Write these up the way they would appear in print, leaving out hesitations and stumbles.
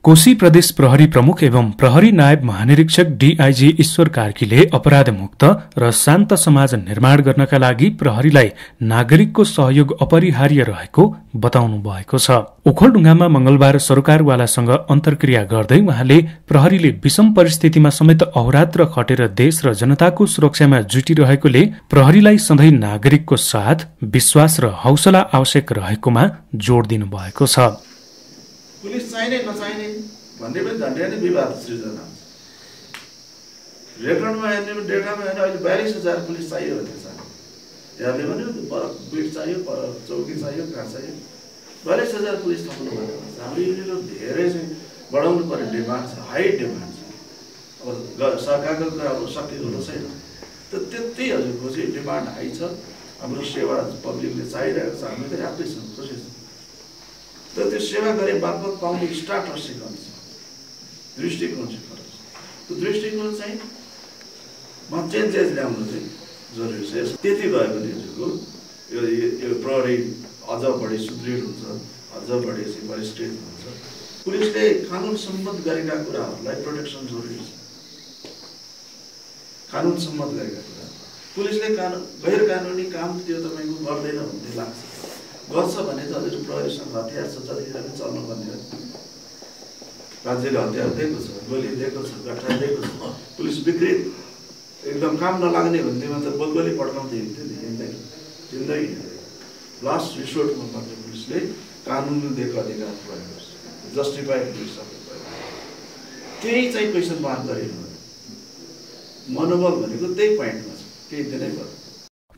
कोशी प्रदेश प्रहरी प्रमुख एवं प्रहरी नायब महानिरीक्षक डीआईजी ईश्वर कार्कीले अपराधमुक्त र शान्त समाज निर्माण गर्नका लागि प्रहरीलाई नागरिकको सहयोग अपरिहार्य रहेको बताउनु भएको छ। ओखलढुङ्गामा मंगलबार सरकारवालासँग अन्तर्क्रिया गर्दै उहाँले प्रहरीले विषम परिस्थितिमा समेत अहोरात्र खटेर देश र जनताको सुरक्षामा जुटिरहेकोले प्रहरीलाई सधैँ नागरिकको साथ, विश्वास र हौसला आवश्यक रहेकोमा जोड दिनु भएको छ। पुलिस चाहिने नचाहिने भन्ने पनि झन्डै नै विवाद सृजना हुन्छ। रेकर्डमा हेर्ने डेटामा हेर्ने अहिले 42,000 पुलिस चाहियो भन्ने छ। यहाँले भन्यो बिट चाहियो, चौकी चाहियो, कहाँ चाहियो, 42,000 पुलिस थप्नु पर्ने हुन्छ। हाम्रो युनिटले धेरै चाहिँ बढाउनु पर्ने डिमान्ड छ, हाई डिमान्ड छ। अब सरकारको कुरा अब सकिएको त छैन, त्यति हजुरको चाहिँ डिमान्ड हाई छ। हाम्रो सेवा पब्लिकले चाहिरहेको छ, हामी त आफै छौँ, खुसी छौँ। तर त्यो सेवा गरे बापत पाउने स्टार्टर सिकाउनु छ, दृष्टिकोण सिकाउनु छ। त्यो दृष्टिकोण चाहिँ चेन्जेस ल्याउनु चाहिँ जरुरी छ। त्यति भयो भने यो प्रहरी अझ बढी सुदृढ हुन्छ, अझ बढी चाहिँ परिष्कृत हुन्छ। पुलिसले कानुन सम्मत गरेका कुराहरूलाई प्रोटेक्सन जरुरी छ। कानुन सम्मत गरेका कुरा पुलिसले गैर कानुनी काम त्यो तपाईँको गर्दैन भन्ने लाग्छ। गर्छ भने त हजुर प्रहरीसँग हतियार छ, जतिखेर पनि चल्नु पर्ने हो। राज्यले हतियार दिएको छ, गोली दिएको छ, गट्टा दिएको छ। पुलिस विकृत एकदम काम नलाग्ने भन्नेमा त गोली पड्काउँदै हिँड्थ्यो नि, हिँड्दैन, जिन्दगी लास्ट रिसोर्टमा मात्र पुलिसले कानुनले दिएको अधिकार प्रयोग गर्छ, जस्टिफाइड पुलिस त्यही चाहिँ क्वेसन मार्क गरिनु मनोबल भनेको त्यही पोइन्टमा छ, केही दिनै पर्छ।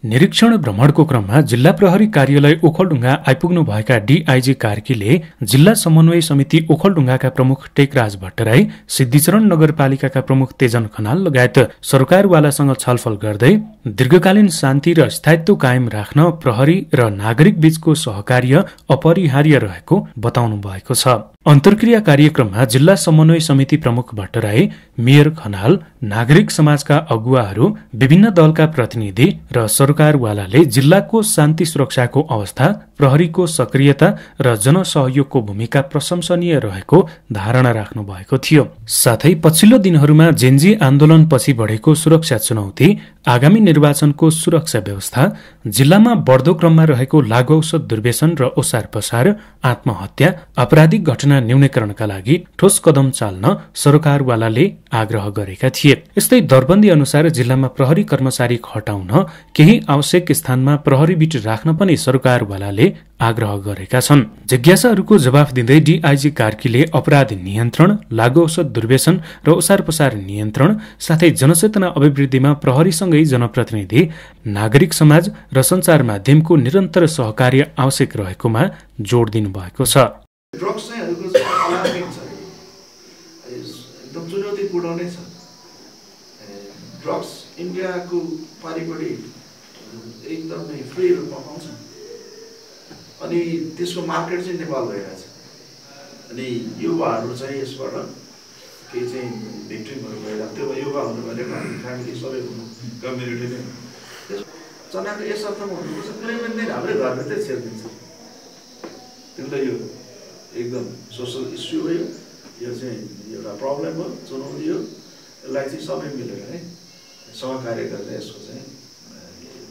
निरीक्षण भ्रमणको क्रममा जिल्ला प्रहरी कार्यालय ओखलढुङ्गा आइपुग्नु भएका डीआईजी कार्कीले जिल्ला समन्वय समिति ओखलढुङ्गाका प्रमुख टेकराज भट्टराई, सिद्धिचरण नगरपालिकाका प्रमुख तेजन खनाल लगायत सरकारवालासँग छलफल गर्दै दीर्घकालीन शान्ति र स्थायित्व कायम राख्न प्रहरी र नागरिक बीचको सहकार्य अपरिहार्य रहेको बताउनु भएको छ। अन्तर्क्रिया कार्यक्रममा जिल्ला समन्वय समिति प्रमुख भट्टराई, मेयर खनाल, नागरिक समाजका अगुवाहरू, विभिन्न दलका प्रतिनिधि र सरकारवालाले जिल्लाको शान्ति सुरक्षाको अवस्था, प्रहरीको सक्रियता र जनसहयोगको भूमिका प्रशंसनीय रहेको धारणा राख्नु भएको थियो। साथै पछिल्लो दिनहरूमा जेन्जी आन्दोलनपछि बढेको सुरक्षा चुनौती, आगामी निर्वाचनको सुरक्षा व्यवस्था, जिल्लामा बढ्दो क्रममा रहेको लागू औषध दुर्व्यसन र ओसार पसार, आत्महत्या, आपराधिक घटना न्यूनीकरणका लागि ठोस कदम चाल्न सरकारवालाले आग्रह गरेका थिए। यस्तै दरबन्दी अनुसार जिल्लामा प्रहरी कर्मचारी खटाउन, केही आवश्यक स्थानमा प्रहरी बिट राख्न पनि सरकारवालाले आग्रह गरेका छन्। जिज्ञासाहरूको जवाफ दिँदै डीआईजी कार्कीले अपराध नियन्त्रण, लागू औषध दुर्व्यसन र ओसार पसार नियन्त्रण साथै जनचेतना अभिवृद्धिमा प्रहरीसँगै जनप्रतिनिधि, नागरिक समाज र सञ्चार माध्यमको निरन्तर सहकार्य आवश्यक रहेकोमा जोड दिनु भएको छ। ड्रग्स चाहिँ अलार्मिङ छ, एकदम चुनौतीपूर्ण नै छ। ड्रग्स इन्डियाको पारिपट्टि एकदमै फ्री रूपमा पाउँछ अनि त्यसको मार्केट चाहिँ नेपाल भइरहेछ। अनि युवाहरू चाहिँ यसबाट केही चाहिँ भिक्टिमहरू भइरहेको, त्यो युवा हुनु भनेको हामी फ्यामिली सबै हुनु, कम्युनिटी नै चनाको यस अर्थमा हुनुपर्छ, कुनै पनि हाम्रै घरभित्रै छेडिदिन्छ। त्यसलाई यो एकदम सोसल इस्यु हो, यो चाहिँ एउटा प्रब्लम हो, चुनौती हो। यसलाई चाहिँ सबै मिलेर है सहकार्य गरेर यसको चाहिँ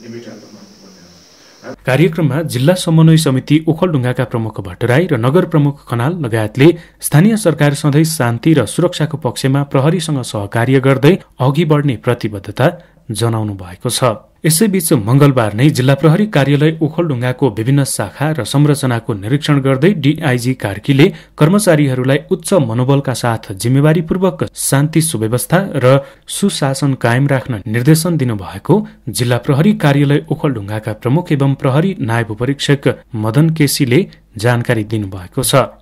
निमित्रण गर्नुपर्ने। कार्यक्रममा जिल्ला समन्वय समिति ओखलढुङ्गाका प्रमुख भट्टराई र नगर प्रमुख खनाल लगायतले स्थानीय सरकार सधैँ शान्ति र सुरक्षाको पक्षमा प्रहरीसँग सहकार्य गर्दै अघि बढ्ने प्रतिबद्धता जनाउनु भएको छ। यसैबीच मंगलबार नै जिल्ला प्रहरी कार्यालय ओखलढुङ्गाको विभिन्न शाखा र संरचनाको निरीक्षण गर्दै डीआईजी कार्कीले कर्मचारीहरूलाई उच्च मनोबलका साथ जिम्मेवारीपूर्वक शान्ति सुव्यवस्था र सुशासन कायम राख्न निर्देशन दिनुभएको जिल्ला प्रहरी कार्यालय ओखलढुङ्गाका प्रमुख एवं प्रहरी नायब परीक्षक मदन केसीले जानकारी दिनुभएको छ।